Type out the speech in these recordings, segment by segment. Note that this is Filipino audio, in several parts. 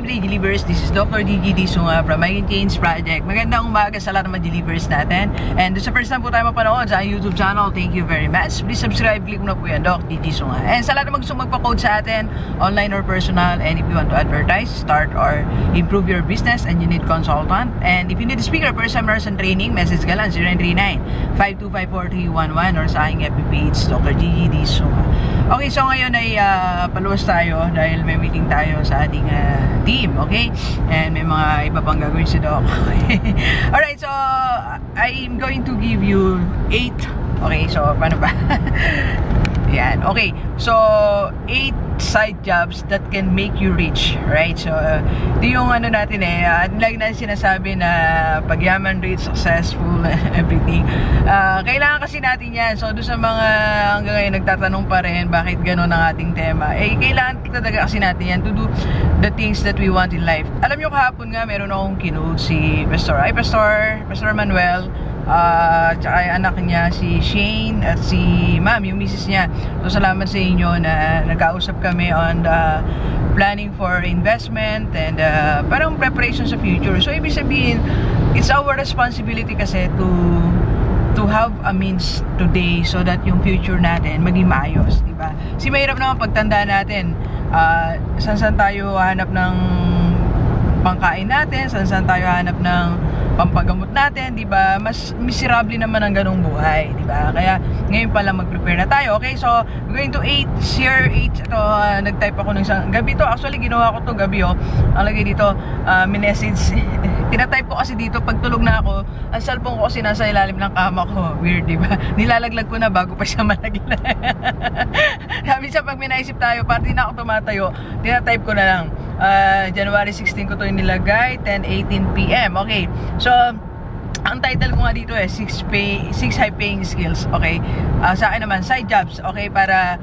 Family Delivers. This is Dr. Gigi Sunga from My Change Project. Magandang umaga sa lahat ng mga delivers natin. And sa first time po tayo mapanood sa YouTube channel, thank you very much. Please subscribe, click mo na po yan, Doc Gigi Sunga. And sa lahat ng gusto magpa-code sa atin, online or personal, and if you want to advertise, start or improve your business and you need consultant. And if you need a speaker for seminars and training, message ka lang 0939-525-4311 or sa aking FB page, Dr. Gigi Sunga. Okay, so ngayon ay paluwas tayo dahil may meeting tayo sa ating team, okay? And may mga iba pang gagawin si Doc. Alright, so I'm going to give you 8. Okay, so paano ba? Yan, okay. So 8 side jobs that can make you rich, right? So ito yung ano natin lagi natin sinasabi na pagyaman, rich, successful, everything. Kailangan kasi natin yan. So doon sa mga hanggang ngayon nagtatanong pa rin bakit gano'n ang ating tema, kailangan talaga kasi natin yan to do the things that we want in life. Alam nyo, kahapon nga meron akong kinood si Pastor Manuel, tsaka yung anak niya si Shane at si Ma'am, yung misis niya. So salamat sa inyo na nagkausap kami on the planning for investment and parang preparation sa future. So ibig sabihin, it's our responsibility kasi to have a means today so that yung future natin maging maayos, di ba? Kasi mahirap naman pagtanda natin, saan tayo hanap ng pangkain natin, saan tayo hanap ng pampagamot natin, di ba? Mas miserable naman ang ganung buhay, di ba? Kaya ngayon pa lang mag-prepare na tayo. Okay, so we're going to 8 share 8. Ito, nag-type ako ng isang gabi to. Actually, ginawa ko to gabi, Ang lagay dito, message. Tina-type ko kasi dito pag tulog na ako. Ang cellphone ko kasi nasa ilalim ng kama ko. Weird, di ba? Nilalaglag ko na bago pa siya malaglag. Sabi siya, pag may naisip tayo, parang di na ako tumatayo, tina-type ko na lang. January 16 ko to yung nilagay, 10:18 PM. Okay, so ang title ko nga dito 6 high paying skills. Okay, sa akin naman side jobs, okay, para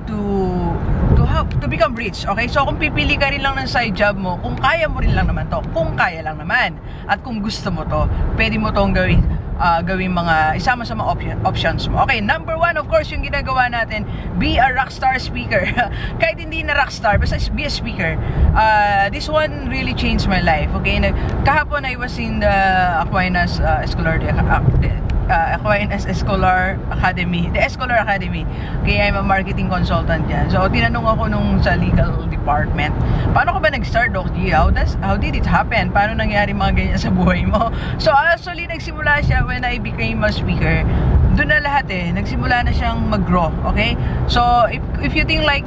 to become rich. Okay, so kung pipili ka rin lang ng side job mo, kung kaya mo rin lang naman to, kung kaya lang naman, at kung gusto mo to, pwede mo tong gawin mga isama sa mga options mo. Okay, number 1, of course, yung ginagawa natin, be a rockstar speaker. Kahit hindi na rockstar, basta be a speaker. This one really changed my life. Okay, kahapon I was in the Aquinas Scholar Academy, the Scholar Academy. Okay, I'm a marketing consultant yan. So tinanong ako nung sa legal department, paano ka ba nag-start, Doc G? How did it happen? Paano nangyari mga ganyan sa buhay mo? So actually nagsimula siya when I became a speaker. Doon na lahat nagsimula na siyang mag-grow. Okay, so if you think like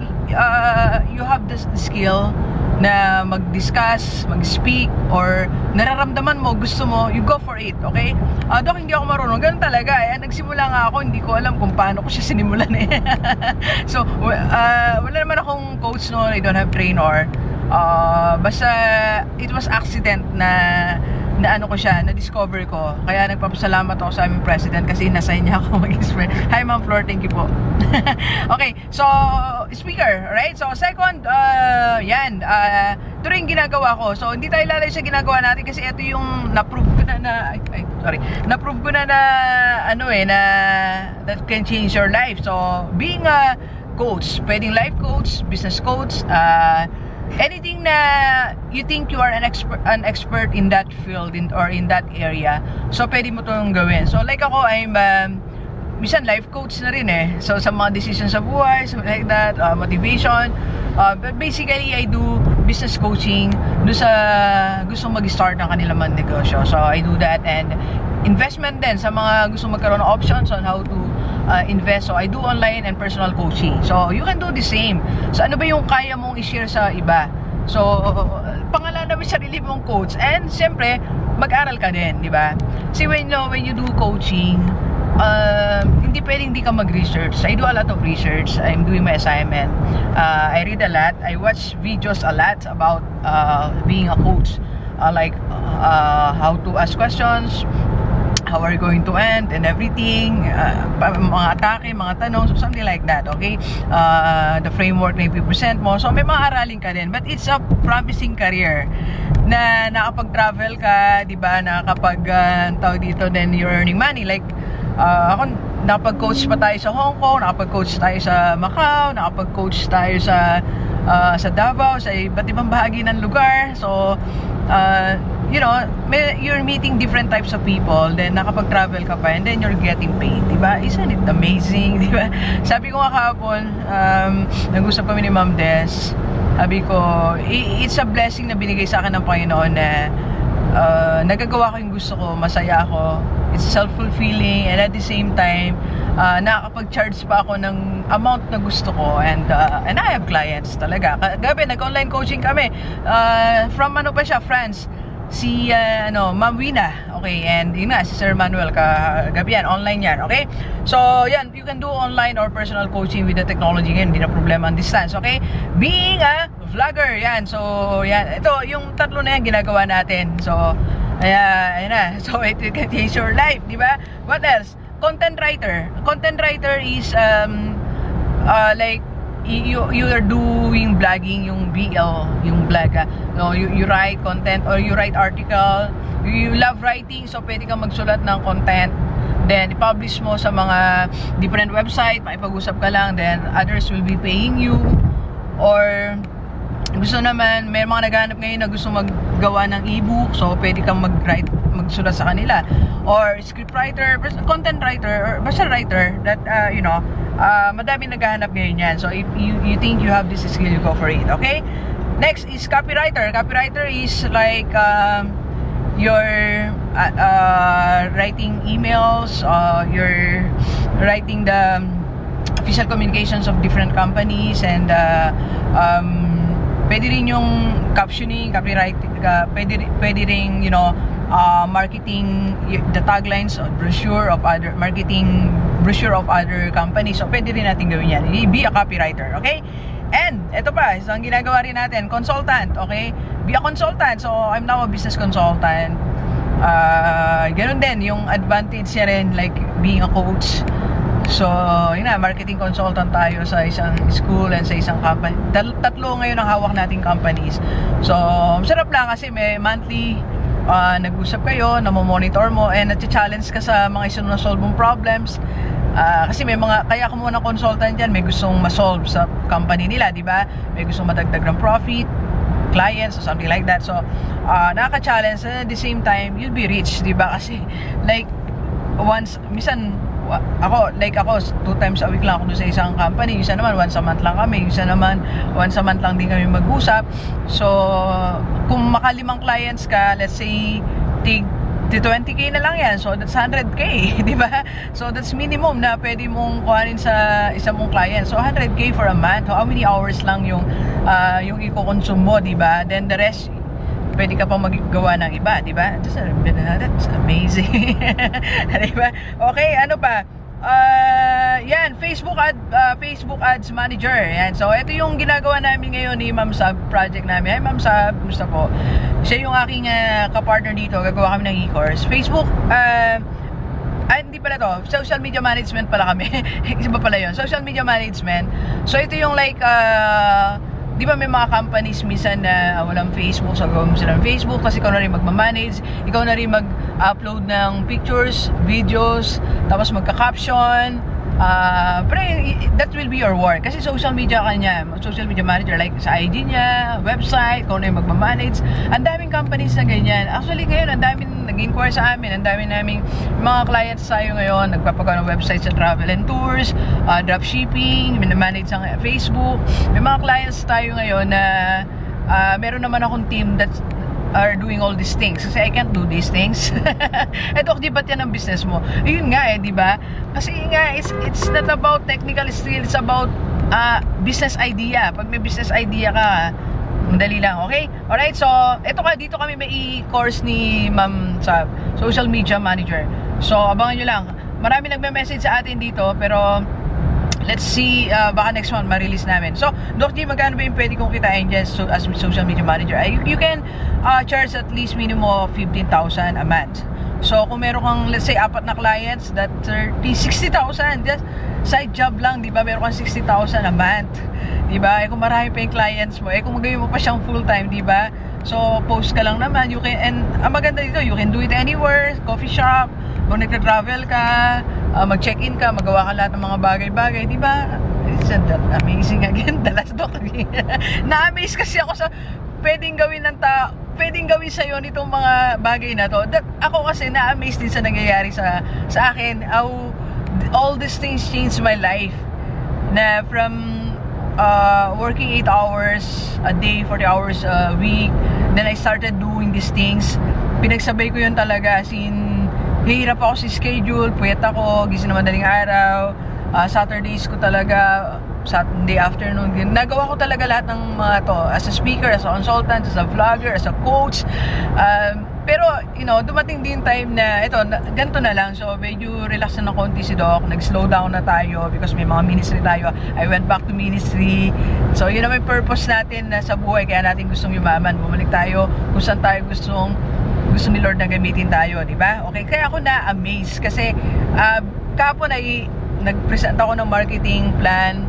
you have the skill na mag-discuss, mag-speak, or nararamdaman mo, gusto mo, you go for it, okay? Dok, hindi ako marunong. Ganun talaga. Nagsimula nga ako, hindi ko alam kung paano ko siya sinimulan So, wala naman akong coach noon, I don't have trainer. Basta, it was accident na ano ko siya, na-discover ko. Kaya nagpapasalamat ako sa aming president kasi nasign niya ako mag-explain. Hi Ma'am Flor, thank you po. Okay, so speaker, right? So second, ito rin ginagawa ko. So hindi tayo lalay sa ginagawa natin kasi ito yung na-prove ko na na-prove ko na that can change your life. So being a coach, pwedeng life coach, business coach, anything na you think you are an expert in that field or in that area, so pwede mo itong gawin. So like ako, I'm minsan life coach na rin so sa mga decisions sa buhay, something like that, motivation, but basically I do business coaching do sa gustong mag-start ng kanilang mga negosyo. So I do that, and investment din sa mga gustong magkaroon ng options on how to invest. So I do online and personal coaching. So you can do the same. So ano ba yung kaya mong i-share sa iba? So pangalan namin sarili mong coach, and siyempre mag-aral ka din, di ba? See, when you do coaching, hindi pwedeng hindi ka mag-research. I do a lot of research. I'm doing my assignment. I read a lot. I watch videos a lot about being a coach, like how to ask questions, how are you going to end, and everything, mga atake, mga tanong, so something like that. Okay, the framework na i-present mo, so may mga aralin ka din, but it's a promising career na nakapag-travel ka, di ba, nakapag tawag dito, then you're earning money. Like ako, nakapag-coach pa tayo sa Hong Kong, nakapag-coach tayo sa Macau, nakapag-coach tayo sa sa Davao, sa iba't ibang bahagi ng lugar. So, you know, you're meeting different types of people, then nakapag-travel ka pa, and then you're getting paid, diba? Isn't it amazing, diba? Sabi ko nga kahapon, nag-usap kami ni Ma'am Des, sabi ko, it's a blessing na binigay sa akin ng Panginoon na nagagawa ko yung gusto ko, masaya ako, it's self-fulfilling, and at the same time, nakakapag-charge pa ako ng amount na gusto ko, and I have clients talaga. Gabi, nag-online coaching kami, from ano pa siya, France, si Ma'am Wina, okay, and yun nga, si Sir Manuel, kagabi yan, online yan, okay? So, yan, you can do online or personal coaching with the technology ngayon, hindi na problema ang distance, okay? Being a vlogger, yan, so, yan, ito, yung tatlo na yan, ginagawa natin, so, ayan na, so, it can change your life, di ba? What else? Content writer is, like, you are doing vlogging, yung BL, yung vlog, no, you write content or you write article, you love writing, so pwede kang magsulat ng content, then i-publish mo sa mga different website, makipag-usap ka lang, then others will be paying you. Or gusto naman, may mga naghahanap ngayon na gusto maggawa ng ebook, so pwede kang magsulat sa kanila, or scriptwriter, content writer, or basta writer that madami naghahanap ngayon yan. So if you think you have this skill, you go for it, okay? Next is copywriter. Copywriter is like you're writing emails, you're writing the official communications of different companies, and pwede rin yung captioning, copywriting, pwede rin, marketing, the taglines or brochure of other marketing brochure of other companies. So pwede rin natin gawin yan. Be a copywriter, okay? And ito pa, isang ginagawa rin natin, consultant, okay? Be a consultant. So I'm now a business consultant. Ganun din yung advantage niya rin, like being a coach. So, yun na, marketing consultant tayo sa isang school and sa isang company. Tatlo ngayon ang hawak nating companies. So, sarap lang kasi may monthly nag-usap kayo, namomonitor mo, and nati-challenge ka sa mga isunasolve mong problems. Kasi may mga, kaya ka muna consultant dyan, may gustong ma-solve sa company nila, di ba? May gustong madagdag ng profit, clients, or something like that. So, nakaka-challenge, and at the same time, you'll be rich, di ba? Kasi, like, minsan, ako 2 times a week lang ako doon sa isang company, isa naman once a month lang kami, isa naman once a month lang din kami mag-usap. So kung makalimang clients ka, let's say tig 20k na lang yan, so that's 100k di ba? So that's minimum na pwede mong kuhanin sa isang mong client. So 100k for a month, how many hours lang yung i-consume mo, di ba? Then the rest pwede ka pang maggawa ng iba, di ba? That's amazing. Di ba? Okay, ano pa? Yan, Facebook Ads Manager. Yan. So, ito yung ginagawa namin ngayon ni Ma'am Sab, project namin. Hi, Ma'am Sab, kumusta po? Siya yung aking kapartner dito. Gagawa kami ng e-course. Facebook, hindi pala to. Social media management pala kami. Iba pala yun. Social media management. So, ito yung like, di ba may mga companies minsan na walang Facebook, so gawin mo sila ng Facebook, kasi ikaw na rin magmamanage, ikaw na rin mag-upload ng pictures, videos, tapos magka-caption, pero that will be your work, kasi social media ka niya, social media manager, like sa ID niya, website, ikaw na rin magmamanage. Ang daming companies na ganyan. Actually ngayon, ang daming nag-inquire sa amin, ang dami naming mga clients tayo ngayon, nagpapagawa ng website sa travel and tours, dropshipping, minamanage sa Facebook. May mga clients tayo ngayon na meron naman akong team that are doing all these things, kasi I can't do these things. Eto, di ba't yan ang business mo? Yun nga di ba? Kasi nga, it's not about technical skill, it's about business idea. Pag may business idea ka, madali lang, okay? Alright, so, dito kami may e-course ni Ma'am Sab, Social Media Manager. So, abangan nyo lang. Marami nagme-message sa atin dito, pero let's see, baka next month ma-release namin. So, Doc G, magkano ba yung pwede kong kitain dyan as social media manager? You can charge at least minimum of 15,000 a month. So, kung meron kang, let's say, 4 na clients, that 60,000. Just side job lang, di ba? Meron kang 60,000 a month. Di ba? Kung marami pa yung clients mo, kung magawin mo pa siyang full-time, di ba? So, post ka lang naman. You can, and ang maganda dito, you can do it anywhere. Coffee shop, kung nagka-travel ka, mag-check-in ka, magawa ka lahat ng mga bagay-bagay, di ba? isn't that amazing again? The last doc again. Na-amaze kasi ako sa pwedeng gawin ng pwedeng gawin sa'yo nitong mga bagay na to. Ako kasi na-amaze din sa nangyayari sa akin. How all these things changed my life. Na from working 8 hours a day, 40 hours a week, then I started doing these things. Pinagsabay ko yun talaga. As in, hirap ako sa schedule, puyat ako, gising na madaling araw. Saturdays ko talaga, Saturday afternoon, nagawa ko talaga lahat ng mga to. As a speaker, as a consultant, as a vlogger, as a coach. Pero, dumating din time na, ganito na lang. So, medyo relax na konti si Doc. Nag-slow down na tayo because may mga ministry tayo. I went back to ministry. So, yun naman yung purpose natin na sa buhay. Kaya natin gustong yumaman. Bumalik tayo kung saan tayo gusto ni Lord na gamitin tayo, di ba? Okay, kaya ako na-amaze kasi kapon ay nag-present ako ng marketing plan.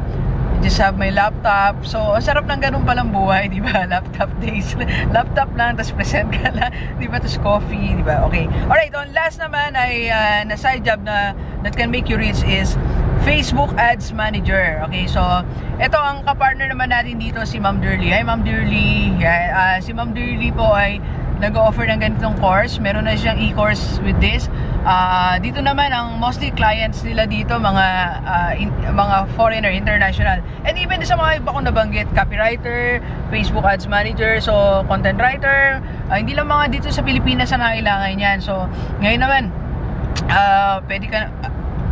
Just have my laptop. So, ang sarap ng ganun palang buhay, di ba? Laptop days. Laptop lang, tapos present ka lang, di ba? Tapos coffee, di ba? Okay. Alright, on last naman ay na side job na that can make you rich is Facebook Ads Manager. Okay, so ito ang kapartner naman natin dito si Ma'am Dirly. Hi Ma'am Dirly. Si Ma'am Dirly po ay nag-offer ng ganitong course. Meron na siyang e-course with this. Dito naman ang mostly clients nila dito mga foreigner, international. And even sa mga iba kong nabanggit, copywriter, Facebook Ads Manager, so content writer, hindi lang mga dito sa Pilipinas na kailangan yan. So ngayon naman, pwede ka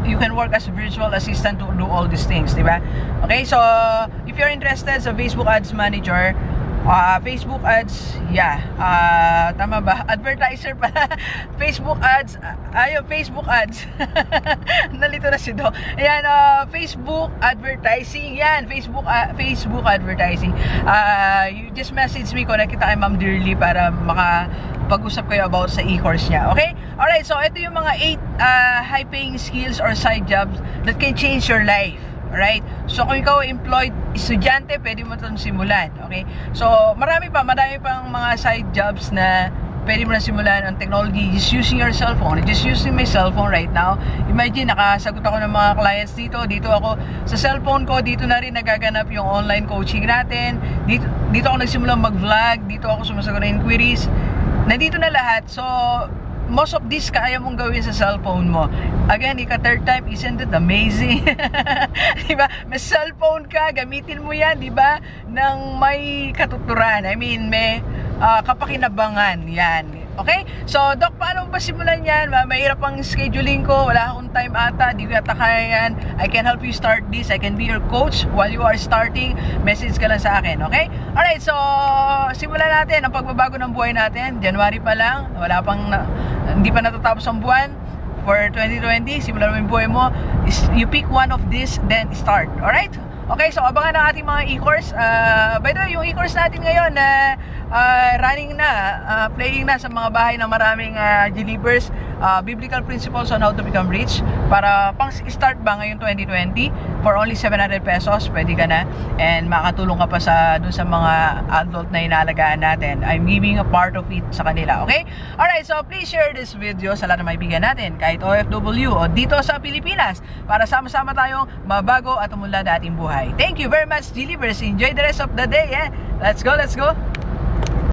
you can work as a virtual assistant to do all these things, di ba? Okay, so if you're interested sa Facebook Ads Manager, Facebook ads, tama ba? Advertiser pala. Facebook ads, Facebook ads. Nalito na si Do. Ayan, Facebook advertising. Yan, Facebook advertising. You just message me kung nakita kay Ma'am Dirly para makapag-usap kayo about sa e-course niya. Okay? Alright, so ito yung mga 8 high-paying skills or side jobs that can change your life. Alright? So, kung ikaw estudyante, pwede mo itong simulan. Okay? So, marami pang mga side jobs na pwede mo na simulan on technology, just using your cellphone. Just using my cellphone right now. Imagine, nakasagot ako ng mga clients dito. Dito ako, sa cellphone ko, dito na rin nagaganap yung online coaching natin. Dito ako nagsimula mag-vlog. Dito ako sumasagot ng inquiries. Nandito na lahat. So, most of this kaya mong gawin sa cellphone mo. Again, third time, isn't it amazing? Diba? May cellphone ka, gamitin mo yan, diba? Nang may katuturan. I mean, may kapakinabangan. Yan. Okay? So, Doc, paano ba simulan yan? Mahirap ang scheduling ko. Wala akong time ata. Di ko yata kaya yan. I can help you start this. I can be your coach while you are starting. Message ka lang sa akin. Okay? Alright, so, simulan natin ang pagbabago ng buhay natin. January pa lang. Hindi pa natatapos ang buwan. For 2020, simulan mo yung buhay mo. You pick one of this, then start. Alright? Okay, so abangan ang ating mga e-course. By the way, yung e-course natin ngayon na running na, playing na sa mga bahay ng maraming G-Leapers, Biblical Principles on How to Become Rich, para pang start ba ngayong 2020 for only 700 pesos, pwede ka na, and makatulong ka pa dun sa mga adult na inalagaan natin. I'm giving a part of it sa kanila, okay? Alright, so please share this video sa lahat ng maibigan natin, kahit OFW o dito sa Pilipinas, para sama-sama tayong mabago at umunlad ating buhay. Thank you very much, G-Leapers. Enjoy the rest of the day. Let's go, let's go.